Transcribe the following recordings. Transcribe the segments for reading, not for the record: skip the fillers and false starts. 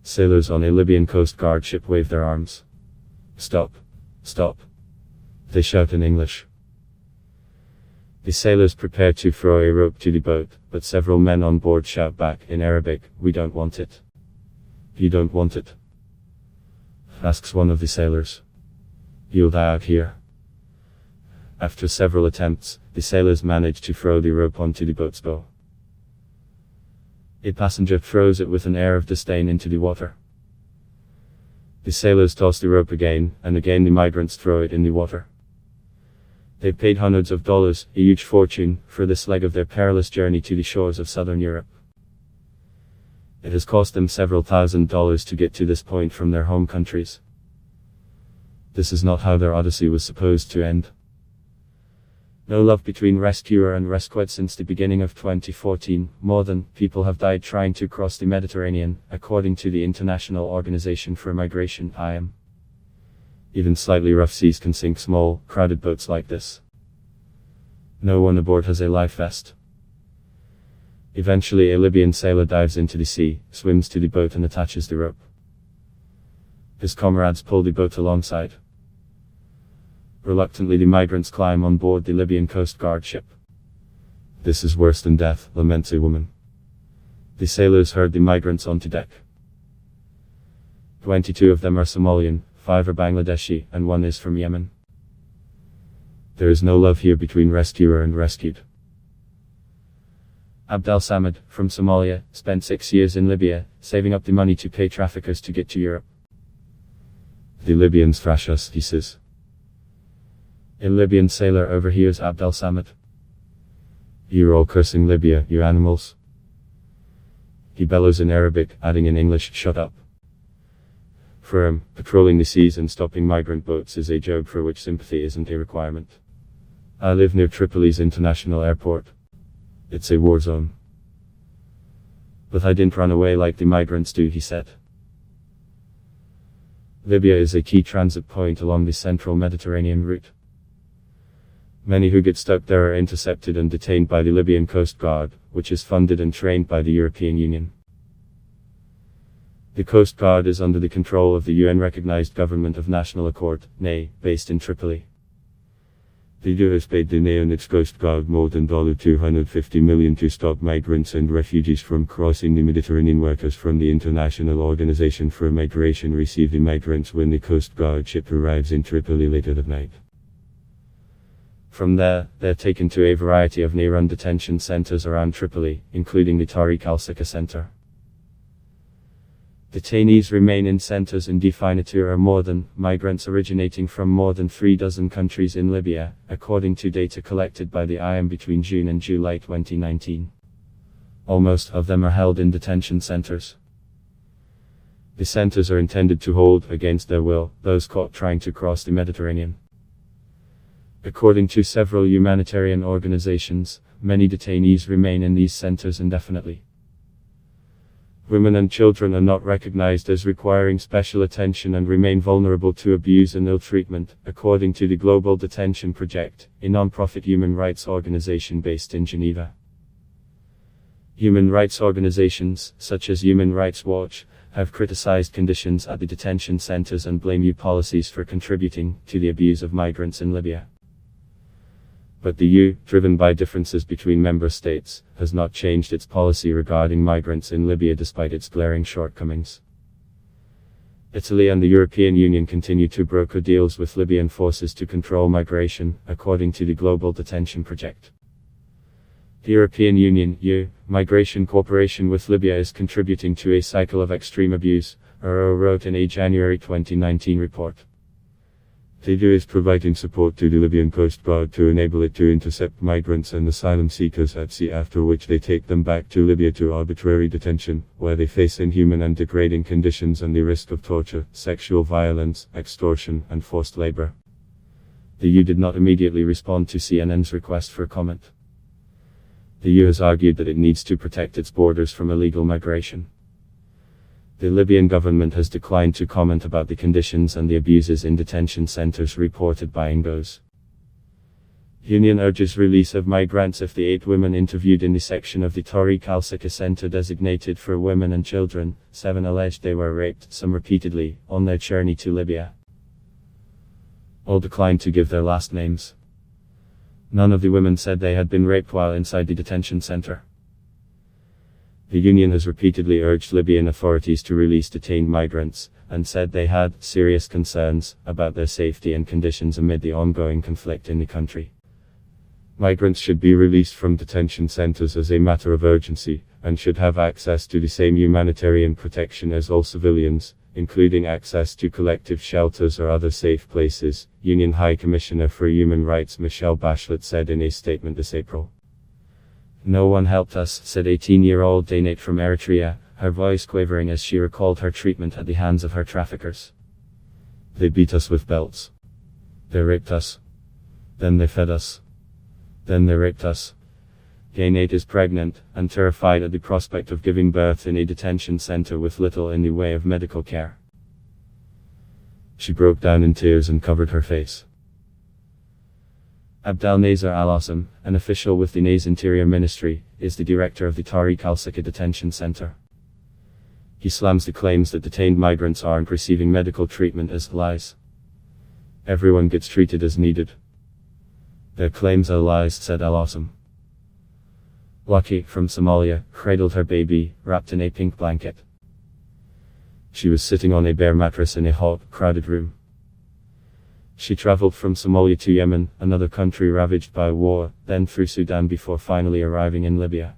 Sailors on a Libyan Coast Guard ship wave their arms. Stop! Stop! They shout in English. The sailors prepare to throw a rope to the boat, but several men on board shout back in Arabic, "We don't want it." "You don't want it?" asks one of the sailors. "You'll die out here." After several attempts, the sailors manage to throw the rope onto the boat's bow. A passenger throws it with an air of disdain into the water. The sailors toss the rope again, and again the migrants throw it in the water. They've paid hundreds of dollars, a huge fortune, for this leg of their perilous journey to the shores of southern Europe. It has cost them several $1,000s to get to this point from their home countries. This is not how their odyssey was supposed to end. No love between rescuer and rescued. Since the beginning of 2014, more than people have died trying to cross the Mediterranean, according to the International Organization for Migration (IOM). Even slightly rough seas can sink small, crowded boats like this. No one aboard has a life vest. Eventually a Libyan sailor dives into the sea, swims to the boat and attaches the rope. His comrades pull the boat alongside. Reluctantly the migrants climb on board the Libyan Coast Guard ship. "This is worse than death," laments a woman. The sailors herd the migrants onto deck. 22 of them are Somalian, 5 are Bangladeshi, and 1 is from Yemen. There is no love here between rescuer and rescued. Abdel Samad, from Somalia, spent 6 years in Libya, saving up the money to pay traffickers to get to Europe. "The Libyans thrash us," he says. A Libyan sailor overhears Abdel Samad. "You're all cursing Libya, you animals." He bellows in Arabic, adding in English, "Shut up." For him, patrolling the seas and stopping migrant boats is a job for which sympathy isn't a requirement. "I live near Tripoli's international airport. It's a war zone. But I didn't run away like the migrants do," he said. Libya is a key transit point along the central Mediterranean route. Many who get stuck there are intercepted and detained by the Libyan Coast Guard, which is funded and trained by the European Union. The Coast Guard is under the control of the UN-recognized Government of National Accord, NA, based in Tripoli. The EU has paid the NA and its Coast Guard more than $250 million to stop migrants and refugees from crossing the Mediterranean. Workers from the International Organization for Migration receive the migrants when the Coast Guard ship arrives in Tripoli later that night. From there, they're taken to a variety of NA-run detention centers around Tripoli, including the Tariq al-Sika Center. Detainees remain in centers indefinite or more than, migrants originating from more than 3 countries in Libya, according to data collected by the IOM between June and July 2019. Almost of them are held in detention centers. The centers are intended to hold, against their will, those caught trying to cross the Mediterranean. According to several humanitarian organizations, many detainees remain in these centers indefinitely. Women and children are not recognized as requiring special attention and remain vulnerable to abuse and ill treatment, according to the Global Detention Project, a non-profit human rights organization based in Geneva. Human rights organizations, such as Human Rights Watch, have criticized conditions at the detention centers and blame EU policies for contributing to the abuse of migrants in Libya. But the EU, driven by differences between member states, has not changed its policy regarding migrants in Libya despite its glaring shortcomings. Italy and the European Union continue to broker deals with Libyan forces to control migration, according to the Global Detention Project. The European Union (EU) migration cooperation with Libya is contributing to a cycle of extreme abuse, EURO wrote in a January 2019 report. The EU is providing support to the Libyan Coast Guard to enable it to intercept migrants and asylum seekers at sea, after which they take them back to Libya to arbitrary detention, where they face inhuman and degrading conditions and the risk of torture, sexual violence, extortion, and forced labor. The EU did not immediately respond to CNN's request for comment. The EU has argued that it needs to protect its borders from illegal migration. The Libyan government has declined to comment about the conditions and the abuses in detention centers reported by NGOs. Union urges release of migrants if the 8 women interviewed in the section of the Tariq al-Sika center designated for women and children, 7 alleged they were raped, some repeatedly, on their journey to Libya. All declined to give their last names. None of the women said they had been raped while inside the detention center. The union has repeatedly urged Libyan authorities to release detained migrants, and said they had serious concerns about their safety and conditions amid the ongoing conflict in the country. Migrants should be released from detention centers as a matter of urgency, and should have access to the same humanitarian protection as all civilians, including access to collective shelters or other safe places, Union High Commissioner for Human Rights Michelle Bachelet said in a statement this April. "No one helped us," said 18-year-old Dainate from Eritrea, her voice quavering as she recalled her treatment at the hands of her traffickers. "They beat us with belts. They raped us. Then they fed us. Then they raped us." Dainate is pregnant, and terrified at the prospect of giving birth in a detention center with little in the way of medical care. She broke down in tears and covered her face. Abdelnazer Al-Assam, an official with the NA's Interior Ministry, is the director of the Tariq al-Sika detention center. He slams the claims that detained migrants aren't receiving medical treatment as lies. "Everyone gets treated as needed. Their claims are lies," said Al-Assam. Lucky, from Somalia, cradled her baby, wrapped in a pink blanket. She was sitting on a bare mattress in a hot, crowded room. She traveled from Somalia to Yemen, another country ravaged by war, then through Sudan before finally arriving in Libya.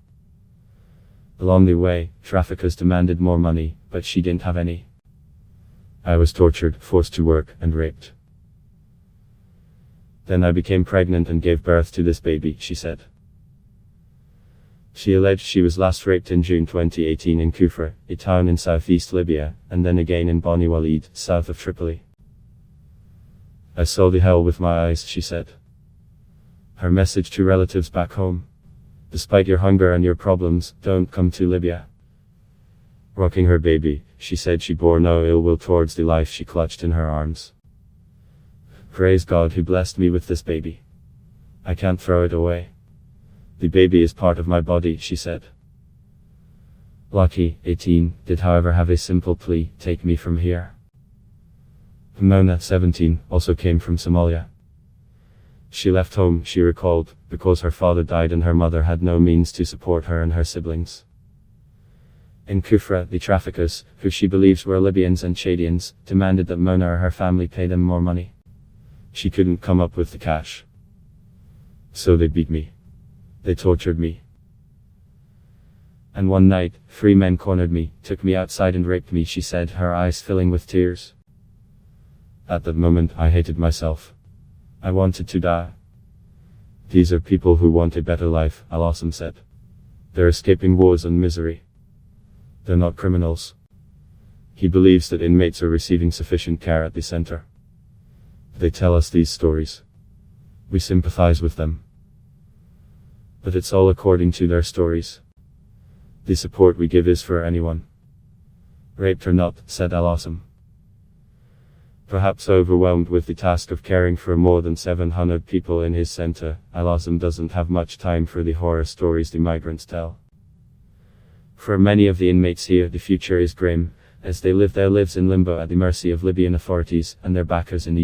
Along the way, traffickers demanded more money, but she didn't have any. "I was tortured, forced to work, and raped. Then I became pregnant and gave birth to this baby," she said. She alleged she was last raped in June 2018 in Kufra, a town in southeast Libya, and then again in Bani Walid, south of Tripoli. "I saw the hell with my eyes," she said. Her message to relatives back home: despite your hunger and your problems, don't come to Libya. Rocking her baby, she said she bore no ill will towards the life she clutched in her arms. "Praise God who blessed me with this baby. I can't throw it away. The baby is part of my body," she said. Lucky, 18, did however have a simple plea: "Take me from here." Mona, 17, also came from Somalia. She left home, she recalled, because her father died and her mother had no means to support her and her siblings. In Kufra, the traffickers, who she believes were Libyans and Chadians, demanded that Mona or her family pay them more money. She couldn't come up with the cash. "So they beat me. They tortured me. And one night, 3 men cornered me, took me outside and raped me," she said, her eyes filling with tears. "At that moment, I hated myself. I wanted to die. These are people who want a better life," Al-Assam said. "They're escaping wars and misery. They're not criminals." He believes that inmates are receiving sufficient care at the center. "They tell us these stories. We sympathize with them. But it's all according to their stories. The support we give is for anyone. Raped or not," said Al-Assam. Perhaps overwhelmed with the task of caring for more than 700 people in his center, Al-Assam doesn't have much time for the horror stories the migrants tell. For many of the inmates here, the future is grim, as they live their lives in limbo at the mercy of Libyan authorities and their backers in the